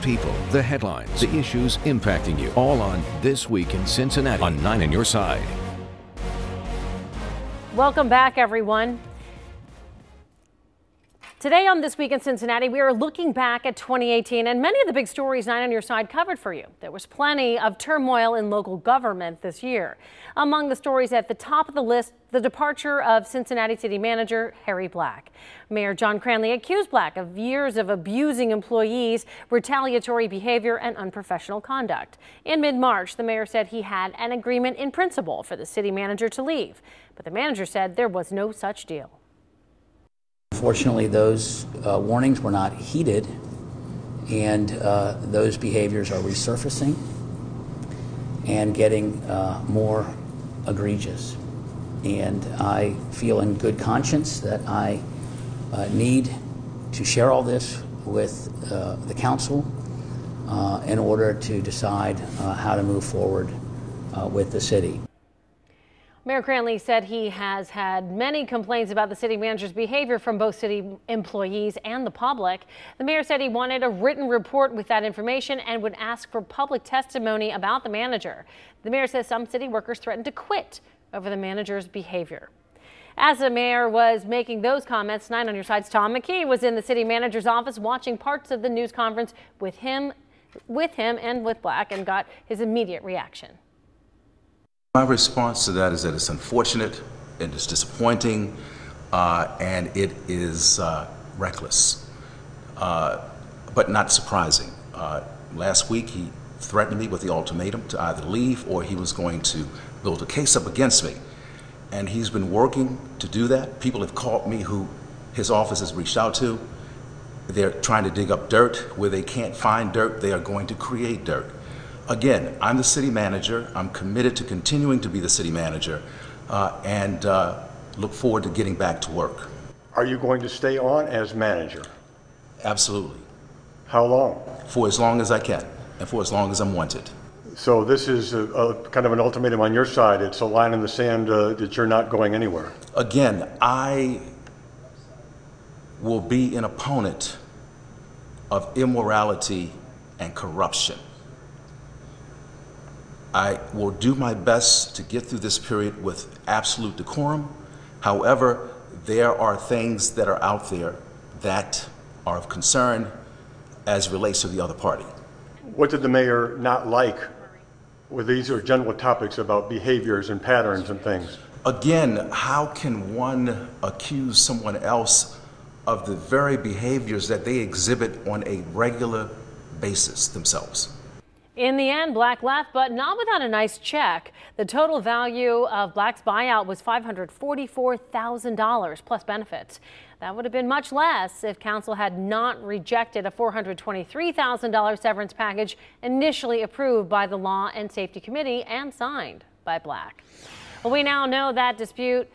people, the headlines, the issues impacting you, all on This Week in Cincinnati on 9 on Your Side. Welcome back, everyone. Today on This Week in Cincinnati, we are looking back at 2018 and many of the big stories 9 on Your Side covered for you. There was plenty of turmoil in local government this year. Among the stories at the top of the list, the departure of Cincinnati City Manager Harry Black. Mayor John Cranley accused Black of years of abusing employees, retaliatory behavior, and unprofessional conduct. In mid-March, the mayor said he had an agreement in principle for the city manager to leave, but the manager said there was no such deal. Unfortunately, those warnings were not heeded, and those behaviors are resurfacing and getting more egregious. And I feel in good conscience that I need to share all this with the council in order to decide how to move forward with the city. Mayor Cranley said he has had many complaints about the city manager's behavior from both city employees and the public. The mayor said he wanted a written report with that information and would ask for public testimony about the manager. The mayor says some city workers threatened to quit over the manager's behavior. As the mayor was making those comments, 9 on Your Side's Tom McKee was in the city manager's office watching parts of the news conference with him and with Black, and got his immediate reaction. My response to that is that it's unfortunate and it's disappointing and it is reckless, but not surprising. Last week he threatened me with the ultimatum to either leave or he was going to build a case up against me. And he's been working to do that. People have called me who his office has reached out to. They're trying to dig up dirt. Where they can't find dirt, they are going to create dirt. Again, I'm the city manager. I'm committed to continuing to be the city manager and look forward to getting back to work. Are you going to stay on as manager? Absolutely. How long? For as long as I can and for as long as I'm wanted. So this is a kind of an ultimatum on your side. It's a line in the sand that you're not going anywhere. Again, I will be an opponent of immorality and corruption. I will do my best to get through this period with absolute decorum. However, there are things that are out there that are of concern as it relates to the other party. What did the mayor not like? Well, these are general topics about behaviors and patterns and things. Again, how can one accuse someone else of the very behaviors that they exhibit on a regular basis themselves? In the end, Black left, but not without a nice check. The total value of Black's buyout was $544,000 plus benefits. That would have been much less if council had not rejected a $423,000 severance package initially approved by the Law and Safety Committee and signed by Black. Well, we now know that dispute.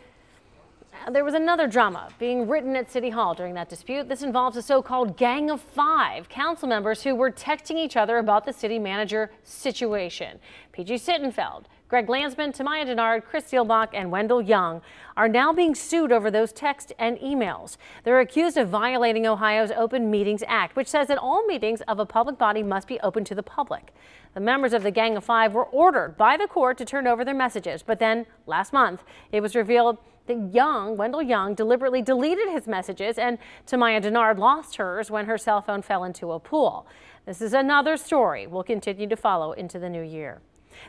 There was another drama being written at City Hall during that dispute. This involves a so-called Gang of Five council members who were texting each other about the city manager situation. P.G. Sittenfeld, Greg Landsman, Tamaya Denard, Chris Seelbach, and Wendell Young are now being sued over those texts and emails. They're accused of violating Ohio's Open Meetings Act, which says that all meetings of a public body must be open to the public. The members of the Gang of Five were ordered by the court to turn over their messages, but then last month it was revealed that Wendell Young, deliberately deleted his messages, and Tamaya Denard lost hers when her cell phone fell into a pool. This is another story we'll continue to follow into the new year.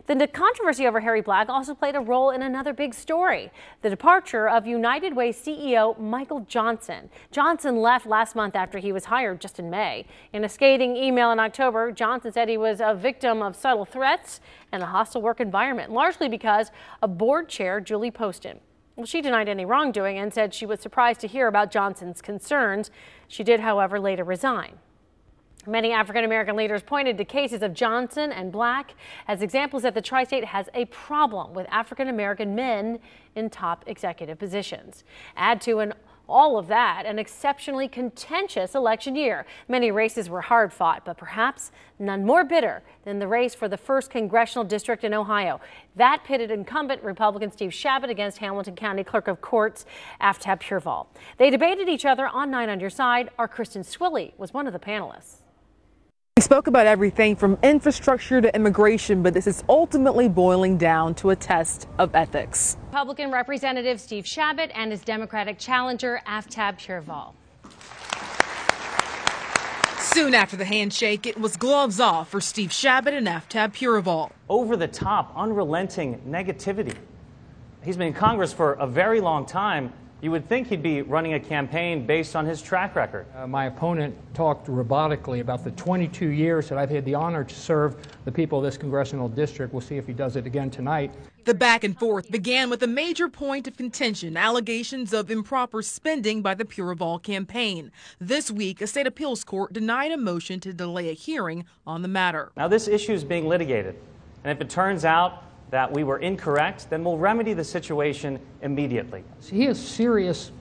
The controversy over Harry Black also played a role in another big story, the departure of United Way CEO Michael Johnson. Johnson left last month after he was hired just in May. In a scathing email in October, Johnson said he was a victim of subtle threats and a hostile work environment, largely because of board chair Julie Poston. Well, she denied any wrongdoing and said she was surprised to hear about Johnson's concerns. She did, however, later resign. Many African-American leaders pointed to cases of Johnson and Black as examples that the tri-state has a problem with African-American men in top executive positions. Add to all of that, an exceptionally contentious election year. Many races were hard fought, but perhaps none more bitter than the race for the 1st congressional district in Ohio. That pitted incumbent Republican Steve Chabot against Hamilton County Clerk of Courts Aftab Pureval. They debated each other on 9 on Your Side. Our Kristen Swilley was one of the panelists. We spoke about everything from infrastructure to immigration, but this is ultimately boiling down to a test of ethics. Republican Representative Steve Chabot and his Democratic challenger Aftab Purval. Soon after the handshake, it was gloves off for Steve Chabot and Aftab Purval. Over the top, unrelenting negativity. He's been in Congress for a very long time. You would think he'd be running a campaign based on his track record. My opponent talked robotically about the 22 years that I've had the honor to serve the people of this congressional district. We'll see if he does it again tonight. The back and forth began with a major point of contention, allegations of improper spending by the Purval campaign. This week, a state appeals court denied a motion to delay a hearing on the matter. Now, this issue is being litigated, and if it turns out that we were incorrect, then we'll remedy the situation immediately. He has serious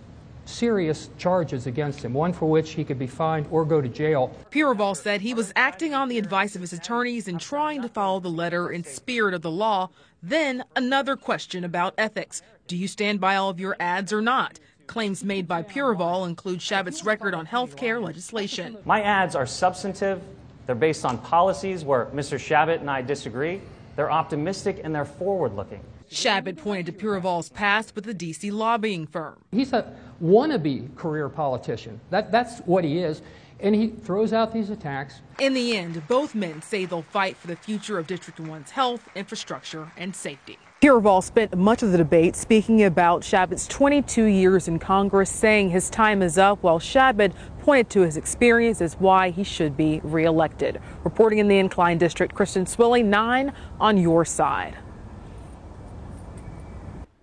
charges against him, one for which he could be fined or go to jail. Purval said he was acting on the advice of his attorneys and trying to follow the letter and spirit of the law. Then another question about ethics. Do you stand by all of your ads or not? Claims made by Purval include Chabot's record on health care legislation. My ads are substantive. They're based on policies where Mr. Chabot and I disagree. They're optimistic and they're forward-looking. Chabot pointed to Purval's past with the D.C. lobbying firm. He's a wannabe career politician. That's what he is. And he throws out these attacks. In the end, both men say they'll fight for the future of District 1's health, infrastructure, and safety. Purval spent much of the debate speaking about Chabot's 22 years in Congress, saying his time is up, while Chabot pointed to his experience as why he should be reelected. Reporting in the Incline District, Kristen Swilly, 9 on your side.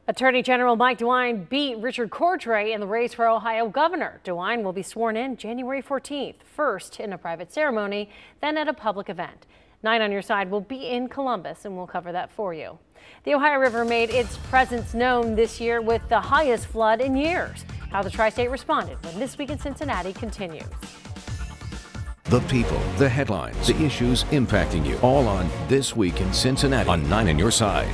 Attorney General Mike DeWine beat Richard Cordray in the race for Ohio governor. DeWine will be sworn in January 14th, first in a private ceremony, then at a public event. 9 on your side will be in Columbus, and we'll cover that for you. The Ohio River made its presence known this year with the highest flood in years. How the Tri-State responded when This Week in Cincinnati continues. The people, the headlines, the issues impacting you, all on This Week in Cincinnati on 9 on your side.